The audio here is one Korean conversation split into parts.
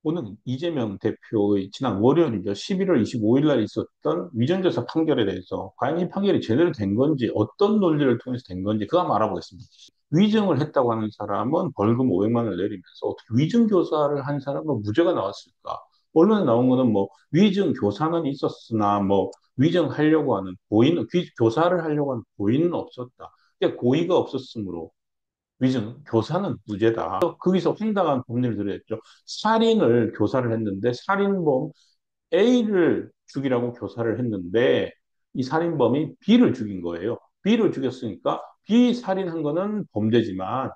오늘 이재명 대표의 지난 월요일이죠. 11월 25일 날 있었던 위정교사 판결에 대해서 과연 이 판결이 제대로 된 건지 어떤 논리를 통해서 된 건지 그거 한번 알아보겠습니다. 위증을 했다고 하는 사람은 벌금 500만 원을 내리면서 어떻게 위증교사를 한 사람은 무죄가 나왔을까? 언론에 나온 거는 뭐 위증교사는 있었으나 뭐 위증하려고 하는 교사를 하려고 하는 고의는 없었다. 그러니까 고의가 없었으므로 위증, 교사는 무죄다. 거기서 황당한 법리를 들였죠. 살인을 교사를 했는데 살인범 A를 죽이라고 교사를 했는데 이 살인범이 B를 죽인 거예요. B를 죽였으니까 B 살인한 거는 범죄지만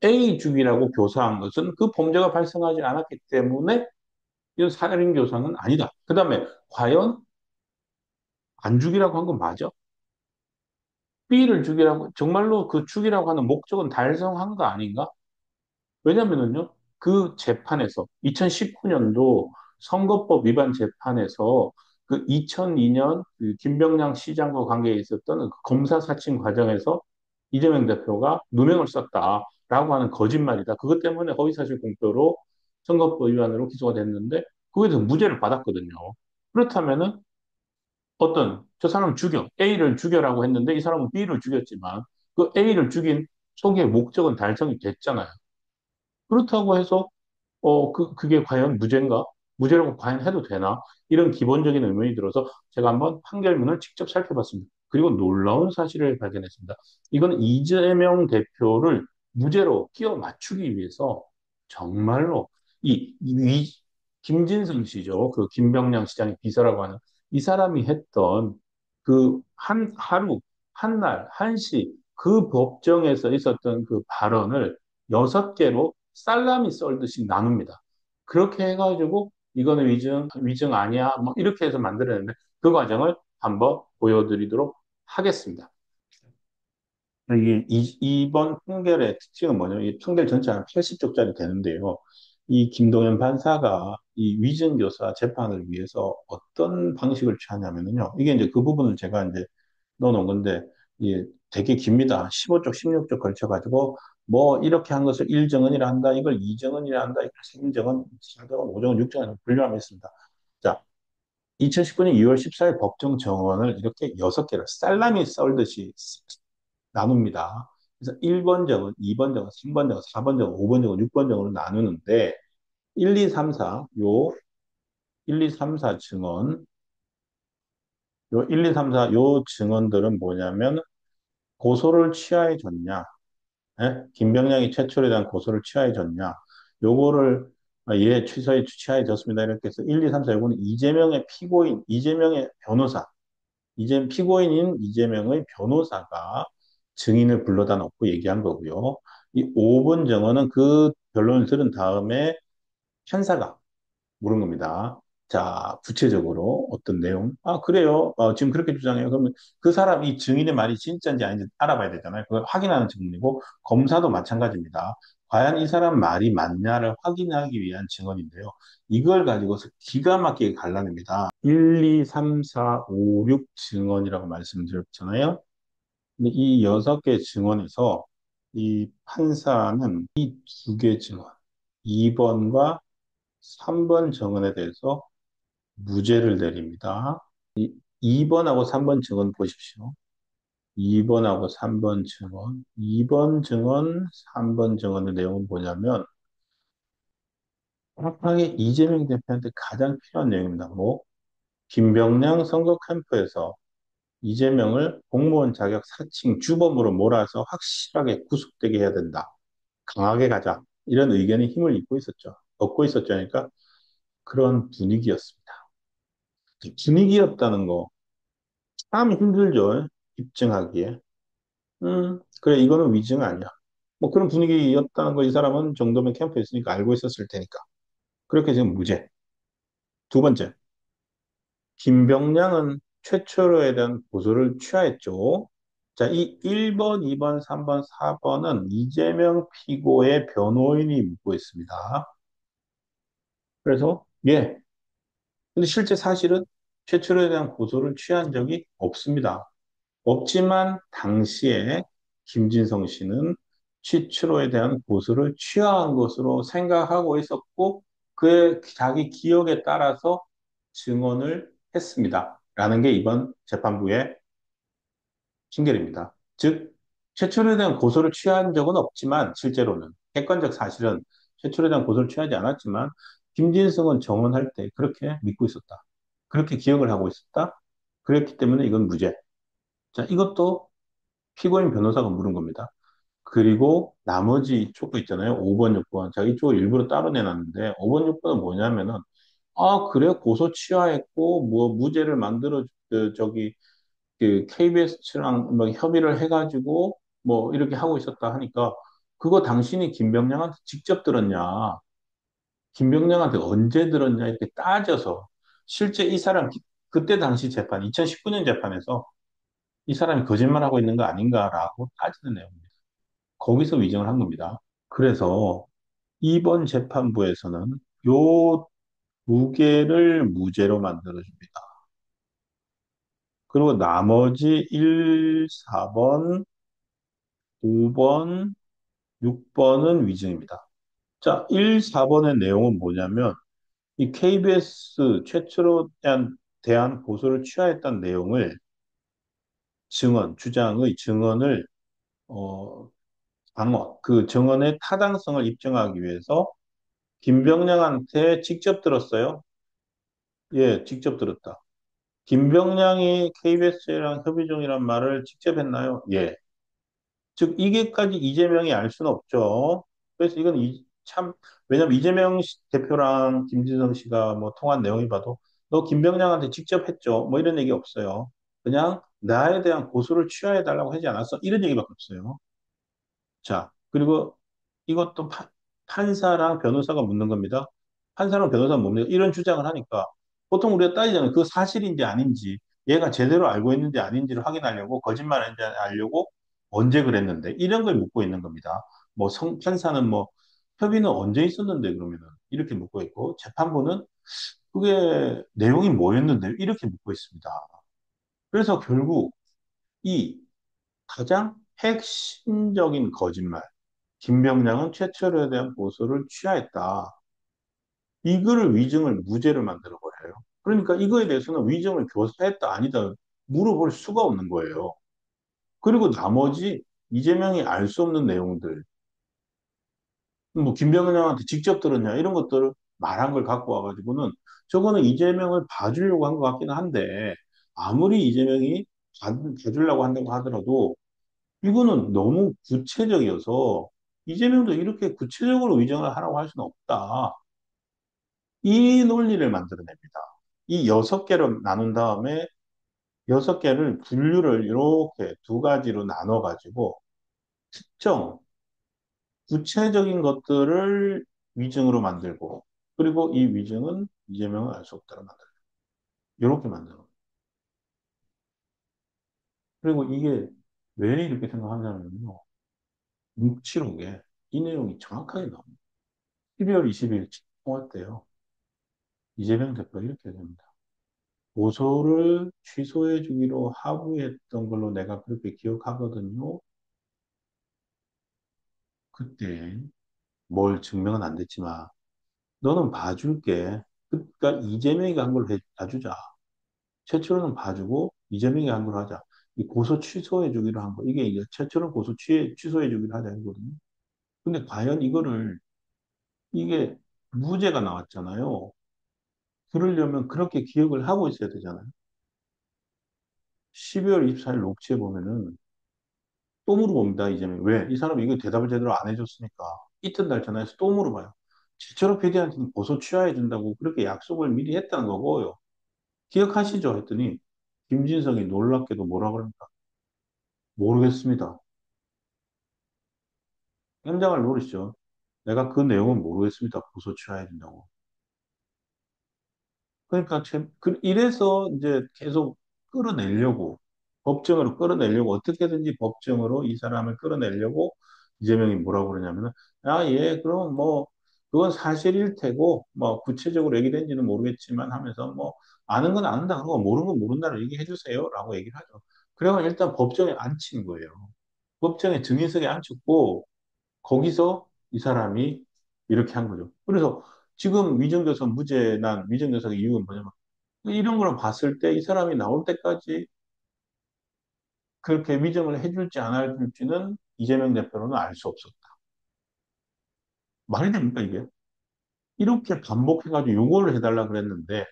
A 죽이라고 교사한 것은 그 범죄가 발생하지 않았기 때문에 이건 살인 교사는 아니다. 그다음에 과연 안 죽이라고 한 건 맞아? B를 죽이라고 정말로 그 죽이라고 하는 목적은 달성한 거 아닌가? 왜냐면은요, 그 재판에서 2019년도 선거법 위반 재판에서 그 2002년 그 김병량 시장과 관계에 있었던 그 검사 사칭 과정에서 이재명 대표가 누명을 썼다라고 하는 거짓말이다. 그것 때문에 허위사실 공표로 선거법 위반으로 기소가 됐는데 그거에 대해서 무죄를 받았거든요. 그렇다면은 저 사람 죽여, A를 죽여라고 했는데 이 사람은 B를 죽였지만 그 A를 죽인 속의 목적은 달성이 됐잖아요. 그렇다고 해서 그게 과연 무죄인가? 무죄라고 과연 해도 되나? 이런 기본적인 의문이 들어서 제가 한번 판결문을 직접 살펴봤습니다. 그리고 놀라운 사실을 발견했습니다. 이건 이재명 대표를 무죄로 끼워 맞추기 위해서 정말로 김진성 씨죠. 그 김병량 시장의 비서라고 하는 이 사람이 했던 그 하루, 한 날, 한 시, 그 법정에서 있었던 그 발언을 6개로 살라미 썰듯이 나눕니다. 그렇게 해가지고 이거는 위증 아니야. 뭐 이렇게 해서 만들어냈는데 그 과정을 한번 보여드리도록 하겠습니다. 이번 판결의 특징은 뭐냐면 이 판결 전체 한 80쪽짜리 되는데요. 이 김동연 판사가 이 위증교사 재판을 위해서 어떤 방식을 취하냐면요. 이게 이제 그 부분을 제가 이제 넣어놓은 건데, 이게 되게 깁니다. 15쪽, 16쪽 걸쳐가지고, 뭐, 이렇게 한 것을 1정은이라 한다, 이걸 2정은이라 한다, 이걸 3정은, 4정은, 5정은, 6정은 분류하면 있습니다. 자, 2019년 2월 14일 법정 정원을 이렇게 6개를 살라미 썰듯이 나눕니다. 그래서 1번 정원, 2번 정원, 3번 정원, 4번 정원, 5번 정원, 6번 정원으로 나누는데, 1, 2, 3, 4, 1, 2, 3, 4 증언, 요 1, 2, 3, 4, 요 증언들은 뭐냐면, 고소를 취하해 줬냐? 예? 김병량이 최초에 대한 고소를 취하해 줬냐? 요거를 예, 취소에 취하해 줬습니다. 이렇게 해서 1, 2, 3, 4 요거는 이재명의 피고인, 이재명의 변호사, 피고인인 이재명의 변호사가 증인을 불러다 놓고 얘기한 거고요. 이 5분 정언은 그 변론을 들은 다음에 판사가 물은 겁니다. 자, 구체적으로 어떤 내용? 아, 그래요. 지금 그렇게 주장해요. 그러면 그 사람, 이 증인의 말이 진짜인지 아닌지 알아봐야 되잖아요. 그걸 확인하는 증언이고, 검사도 마찬가지입니다. 과연 이 사람 말이 맞냐를 확인하기 위한 증언인데요. 이걸 가지고서 기가 막히게 갈라냅니다. 1, 2, 3, 4, 5, 6 증언이라고 말씀드렸잖아요. 근데 이 6개 증언에서 이 판사는 이 2개 증언, 2번과 3번 증언에 대해서 무죄를 내립니다. 2번하고 3번 증언 보십시오. 2번하고 3번 증언, 2번 증언, 3번 증언의 내용은 뭐냐면 정확하게 이재명 대표한테 가장 필요한 내용입니다. 뭐 김병량 선거 캠프에서 이재명을 공무원 자격 사칭 주범으로 몰아서 확실하게 구속되게 해야 된다. 강하게 가자. 이런 의견이 힘을 얻고 있었죠. 그러니까 그런 분위기였습니다. 분위기였다는 거 참 힘들죠. 입증하기에. 그래, 이거는 위증 아니야. 뭐 그런 분위기였다는 거 이 사람은 정도면 캠프에 있으니까 알고 있었을 테니까. 그렇게 지금 무죄. 두 번째, 김병량은 최초로에 대한 고소를 취하했죠. 자, 이 1번, 2번, 3번, 4번은 이재명 피고의 변호인이 묻고 있습니다. 그래서, 예. 근데 실제 사실은 최초로에 대한 고소를 취한 적이 없습니다. 없지만 당시에 김진성 씨는 최초로에 대한 고소를 취하한 것으로 생각하고 있었고 그의 자기 기억에 따라서 증언을 했습니다. 라는 게 이번 재판부의 판결입니다. 즉, 최초에 대한 고소를 취한 적은 없지만, 실제로는, 객관적 사실은 최초에 대한 고소를 취하지 않았지만, 김진성은 정언할 때 그렇게 믿고 있었다. 그렇게 기억을 하고 있었다. 그랬기 때문에 이건 무죄. 자, 이것도 피고인 변호사가 물은 겁니다. 그리고 나머지 쪽도 있잖아요. 5번, 6번. 자, 이쪽을 일부러 따로 내놨는데, 5번, 6번은 뭐냐면은, 아, 그래, 고소 취하했고, 뭐, 무죄를 만들어, 저기, 그, KBS랑 뭐 협의를 해가지고, 뭐, 이렇게 하고 있었다 하니까, 그거 당신이 김병량한테 직접 들었냐? 김병량한테 언제 들었냐? 이렇게 따져서, 실제 이 사람, 그때 당시 재판, 2019년 재판에서 이 사람이 거짓말하고 있는 거 아닌가라고 따지는 내용입니다. 거기서 위정을 한 겁니다. 그래서 이번 재판부에서는 요 두 개를 무죄로 만들어줍니다. 그리고 나머지 1, 4번, 5번, 6번은 위증입니다. 자, 1, 4번의 내용은 뭐냐면 이 KBS 최초로 대한 고소를 취하했던 내용을 주장의 증언을 어, 그 증언의 타당성을 입증하기 위해서 김병량한테 직접 들었어요. 예, 직접 들었다. 김병량이 KBS랑 협의 중이란 말을 직접 했나요? 예. 즉, 이게까지 이재명이 알 수는 없죠. 그래서 이건 왜냐면 이재명 대표랑 김진성 씨가 뭐 통한 내용이 봐도 너 김병량한테 직접 했죠. 뭐 이런 얘기 없어요. 그냥 나에 대한 고소를 취하해 달라고 하지 않았어. 이런 얘기밖에 없어요. 자, 그리고 이것도 판사랑 변호사가 묻는 겁니다. 판사랑 변호사가 묻는 이런 주장을 하니까 보통 우리가 따지잖아요. 그 사실인지 아닌지 얘가 제대로 알고 있는지 아닌지를 확인하려고 거짓말하는지 알려고 언제 그랬는데 이런 걸 묻고 있는 겁니다. 뭐 판사는 뭐 협의는 언제 있었는데 그러면은 이렇게 묻고 있고 재판부는 그게 내용이 뭐였는데 이렇게 묻고 있습니다. 그래서 결국 이 가장 핵심적인 거짓말 김병량은 최철호에 대한 고소를 취하했다. 이거를 위증을 무죄를 만들어 버려요. 그러니까 이거에 대해서는 위증을 교사했다 아니다 물어볼 수가 없는 거예요. 그리고 나머지 이재명이 알 수 없는 내용들, 뭐 김병량한테 직접 들었냐 이런 것들을 말한 걸 갖고 와가지고는 저거는 이재명을 봐주려고 한 것 같기는 한데 아무리 이재명이 봐주려고 한다고 하더라도 이거는 너무 구체적이어서 이재명도 이렇게 구체적으로 위정을 하라고 할 수는 없다. 이 논리를 만들어냅니다. 이 6개로 나눈 다음에 6개를 분류를 이렇게 두 가지로 나눠가지고 특정, 구체적인 것들을 위증으로 만들고 그리고 이 위증은 이재명을 알 수 없다고 만들어요. 이렇게 만들어. 그리고 이게 왜 이렇게 생각하냐면요. 묵치록에 이 내용이 정확하게 나옵니다. 12월 20일 통화 때요. 이재명 대표가 이렇게 됩니다. 고소를 취소해 주기로 합의했던 걸로 내가 그렇게 기억하거든요. 그때 뭘 증명은 안 됐지만 너는 봐줄게. 그러니까 이재명이가 한 걸로 봐주자. 최초로는 봐주고 이재명이 한 걸로 하자. 이 고소 취소해 주기로 한 거. 이게 이제 최초로 취소해 주기로 하자 이거거든요. 근데 과연 이게 무죄가 나왔잖아요. 그러려면 그렇게 기억을 하고 있어야 되잖아요. 12월 24일 녹취해 보면은 또 물어봅니다, 이재명이. 왜? 이 사람이 이거 대답을 제대로 안 해줬으니까. 이튿날 전화해서 또 물어봐요. 지철호 PD한테는 고소 취하해준다고 그렇게 약속을 미리 했다는 거고요. 기억하시죠? 했더니, 김진성이 놀랍게도 뭐라 그럽니까? 모르겠습니다. 깜장을 노리시죠. 내가 그 내용은 모르겠습니다. 고소 취하해준다고. 그러니까 이래서 이제 계속 끌어내려고 법정으로 끌어내려고 어떻게든지 법정으로 이 사람을 끌어내려고 이재명이 뭐라고 그러냐면은 아, 예, 그럼 뭐 그건 사실일 테고 뭐 구체적으로 얘기된지는 모르겠지만 하면서 뭐 아는 건 안다 그거 모르는 건 모른다를 얘기해 주세요라고 얘기를 하죠. 그러면 일단 법정에 앉힌 거예요. 법정에 증인석에 앉혔고 거기서 이 사람이 이렇게 한 거죠. 그래서 지금 위정교사 무죄 난 위정교사의 이유는 뭐냐면 이런 걸 봤을 때 이 사람이 나올 때까지 그렇게 위정을 해줄지 안 해줄지는 이재명 대표로는 알 수 없었다. 말이 됩니까, 이게? 이렇게 반복해가지고 요거를 해달라 그랬는데,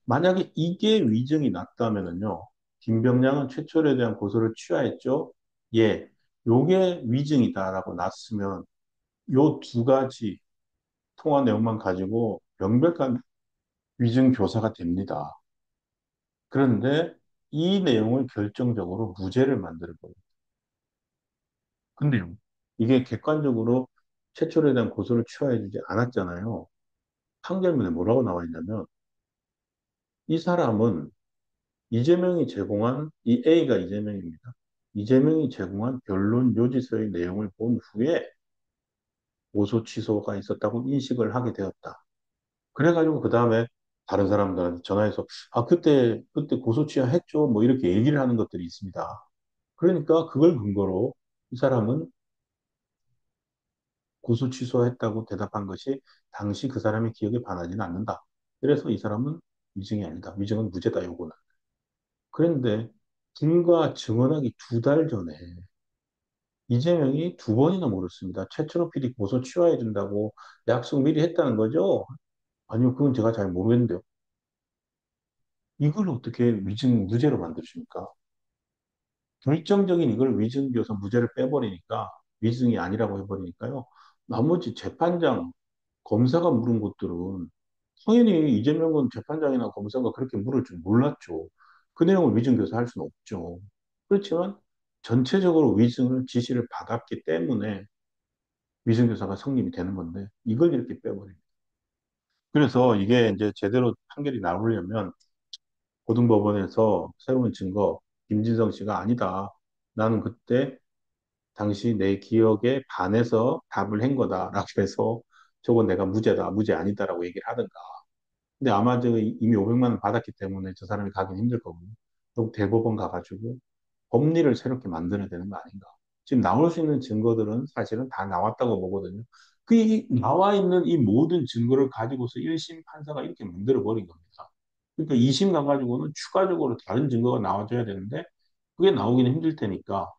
만약에 이게 위증이 났다면은요, 김병량은 최초에 대한 고소를 취하했죠? 예, 요게 위증이다라고 났으면 요 두 가지 통화 내용만 가지고 명백한 위증 교사가 됩니다. 그런데 이 내용을 결정적으로 무죄를 만들어버려요. 근데요, 이게 객관적으로 최초에 대한 고소를 취하해주지 않았잖아요. 판결문에 뭐라고 나와 있냐면, 이 사람은 이재명이 제공한, 이 A가 이재명입니다. 이재명이 제공한 변론 요지서의 내용을 본 후에 고소 취소가 있었다고 인식을 하게 되었다. 그래가지고 그 다음에 다른 사람들한테 전화해서, 아, 그때 고소 취하했죠. 뭐 이렇게 얘기를 하는 것들이 있습니다. 그러니까 그걸 근거로 이 사람은 고소 취소했다고 대답한 것이 당시 그 사람의 기억에 반하지는 않는다. 그래서 이 사람은 위증이 아니다. 위증은 무죄다, 요거는. 그런데 불과 증언하기 두 달 전에 이재명이 두 번이나 물었습니다. 최철호 PD 고소 취하해 준다고 약속 미리 했다는 거죠? 아니요, 그건 제가 잘 모르겠는데요. 이걸 어떻게 위증 무죄로 만드십니까? 결정적인 이걸 위증교사 무죄를 빼버리니까 위증이 아니라고 해버리니까요. 나머지 재판장, 검사가 물은 것들은 당연히 이재명은 재판장이나 검사가 그렇게 물을 줄 몰랐죠. 그 내용을 위증교사 할 수는 없죠. 그렇지만 전체적으로 위증을 지시를 받았기 때문에 위증교사가 성립이 되는 건데 이걸 이렇게 빼버립니다. 그래서 이게 이제 제대로 판결이 나오려면 고등법원에서 새로운 증거, 김진성 씨가 아니다. 나는 그때 당시 내 기억에 반해서 답을 한 거다라고 해서 저건 내가 무죄다, 무죄 아니다라고 얘기를 하든가. 근데 아마 저 이미 500만 원 받았기 때문에 저 사람이 가긴 힘들 거거든요. 그럼 대법원 가가지고 법리를 새롭게 만들어야 되는 거 아닌가. 지금 나올 수 있는 증거들은 사실은 다 나왔다고 보거든요. 나와 있는 이 모든 증거를 가지고서 1심 판사가 이렇게 만들어 버린 겁니다. 그러니까 2심 가가지고는 추가적으로 다른 증거가 나와줘야 되는데 그게 나오기는 힘들 테니까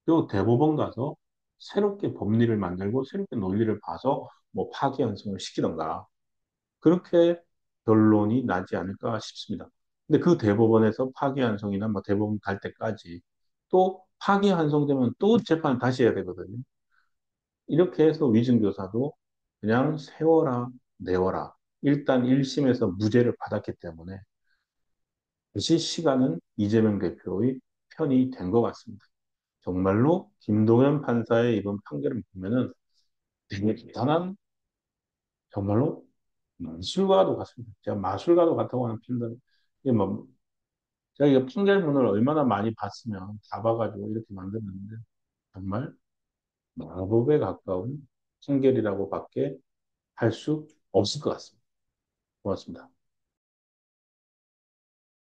또 대법원 가서 새롭게 법리를 만들고 새롭게 논리를 봐서 뭐 파기환송을 시키던가 그렇게 결론이 나지 않을까 싶습니다. 근데 그 대법원에서 파기환송이나 뭐 대법원 갈 때까지 또 파기환송되면 또 재판을 다시 해야 되거든요. 이렇게 해서 위증교사도 그냥 세워라, 내워라. 일단 1심에서 무죄를 받았기 때문에 다시 시간은 이재명 대표의 편이 된 것 같습니다. 정말로 김동연 판사의 이번 판결을 보면은 되게 대단한 정말로 마술과도 같습니다. 제가 마술과도 같다고 하는 판단. 이게 뭐 제가 이 판결문을 얼마나 많이 봤으면 다 봐가지고 이렇게 만들었는데 정말 마법에 가까운 판결이라고밖에 할 수 없을 것 같습니다. 고맙습니다.